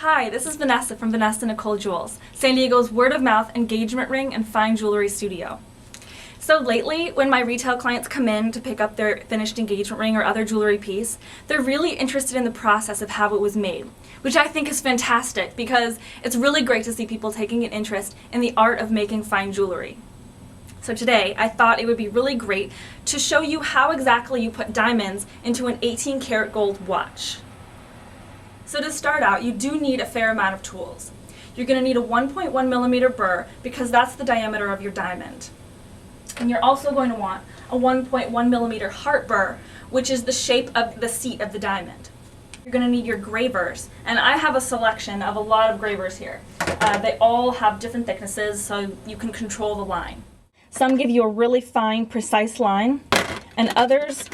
Hi, this is Vanessa from Vanessa Nicole Jewels, San Diego's word-of-mouth engagement ring and fine jewelry studio. So lately, when my retail clients come in to pick up their finished engagement ring or other jewelry piece, they're really interested in the process of how it was made, which I think is fantastic because it's really great to see people taking an interest in the art of making fine jewelry. So today, I thought it would be really great to show you how exactly you put diamonds into an 18 karat gold watch. So to start out, you do need a fair amount of tools. You're going to need a 1.1 millimeter burr because that's the diameter of your diamond. And you're also going to want a 1.1 millimeter heart burr, which is the shape of the seat of the diamond. You're going to need your gravers, and I have a selection of a lot of gravers here. They all have different thicknesses, so you can control the line. Some give you a really fine, precise line, and others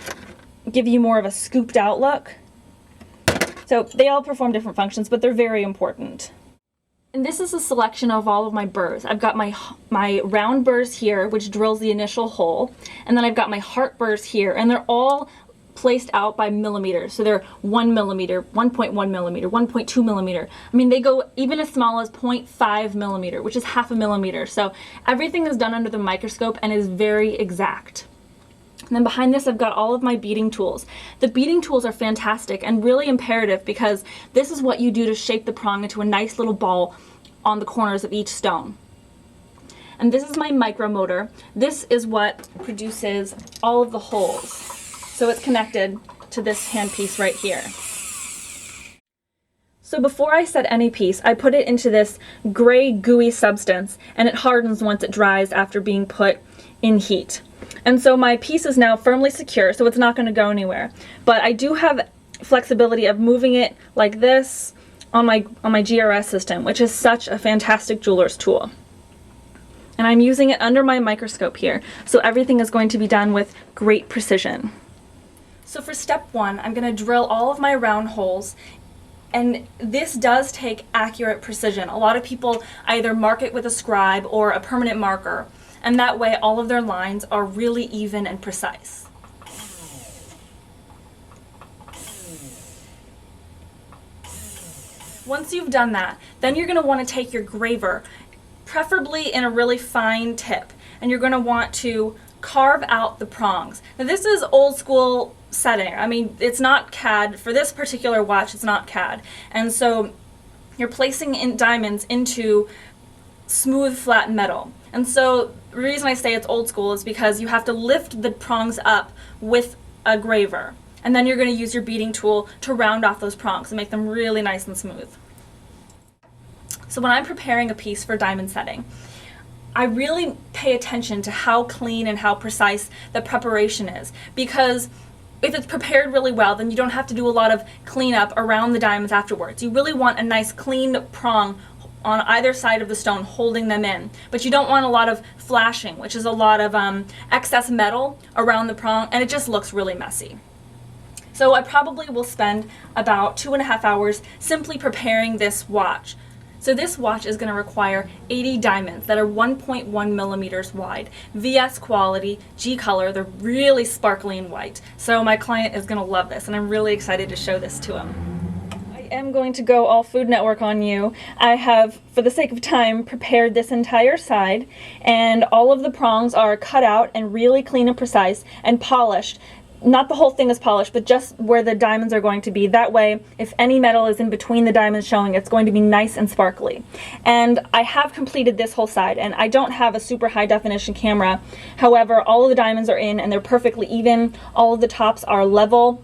give you more of a scooped out look. So they all perform different functions, but they're very important. And this is a selection of all of my burrs. I've got my round burrs here, which drills the initial hole, and then I've got my heart burrs here, and they're all placed out by millimeters. So they're 1 millimeter, 1.1 millimeter, 1.2 millimeter. I mean, they go even as small as 0.5 millimeter, which is half a millimeter. So everything is done under the microscope and is very exact. And then behind this, I've got all of my beading tools. The beading tools are fantastic and really imperative because this is what you do to shape the prong into a nice little ball on the corners of each stone. And this is my micromotor. This is what produces all of the holes. So it's connected to this handpiece right here. So before I set any piece, I put it into this gray gooey substance, and it hardens once it dries after being put in heat. And so my piece is now firmly secure, so it's not going to go anywhere. But I do have flexibility of moving it like this on my GRS system, which is such a fantastic jeweler's tool. And I'm using it under my microscope here, so everything is going to be done with great precision. So for step one, I'm going to drill all of my round holes. And this does take accurate precision. A lot of people either mark it with a scribe or a permanent marker, and that way all of their lines are really even and precise. Once you've done that, then you're going to want to take your graver, preferably in a really fine tip, and you're going to want to carve out the prongs. Now this is old school setting. I mean, it's not CAD. For this particular watch, it's not CAD. And so you're placing in diamonds into smooth, flat metal. And so the reason I say it's old school is because you have to lift the prongs up with a graver. And then you're going to use your beading tool to round off those prongs and make them really nice and smooth. So when I'm preparing a piece for diamond setting, I really pay attention to how clean and how precise the preparation is, because if it's prepared really well, then you don't have to do a lot of cleanup around the diamonds afterwards. You really want a nice clean prong on either side of the stone holding them in, but you don't want a lot of flashing, which is a lot of excess metal around the prong, and it just looks really messy. So I probably will spend about 2.5 hours simply preparing this watch. So this watch is going to require 80 diamonds that are 1.1 millimeters wide, VS quality, G color. They're really sparkly and white. So my client is going to love this, and I'm really excited to show this to him. I am going to go all Food Network on you. I have, for the sake of time, prepared this entire side, and all of the prongs are cut out and really clean and precise and polished. Not the whole thing is polished, but just where the diamonds are going to be. That way, if any metal is in between the diamonds showing, it's going to be nice and sparkly. And I have completed this whole side, and I don't have a super high definition camera. However, all of the diamonds are in and they're perfectly even. All of the tops are level,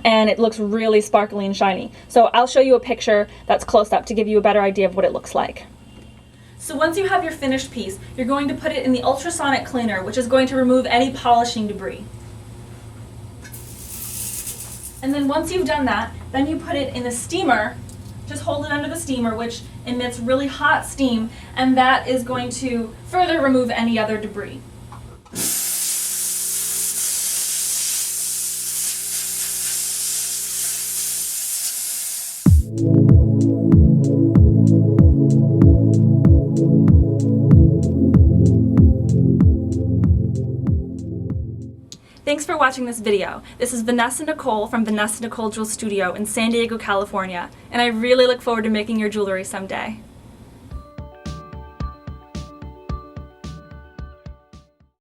and it looks really sparkly and shiny. So I'll show you a picture that's close up to give you a better idea of what it looks like. So once you have your finished piece, you're going to put it in the ultrasonic cleaner, which is going to remove any polishing debris. And then once you've done that, then you put it in a steamer. Just hold it under the steamer, which emits really hot steam, and that is going to further remove any other debris. thanks for watching this video. This is Vanessa Nicole from Vanessa Nicole Jewel Studio in San Diego, California, and I really look forward to making your jewelry someday.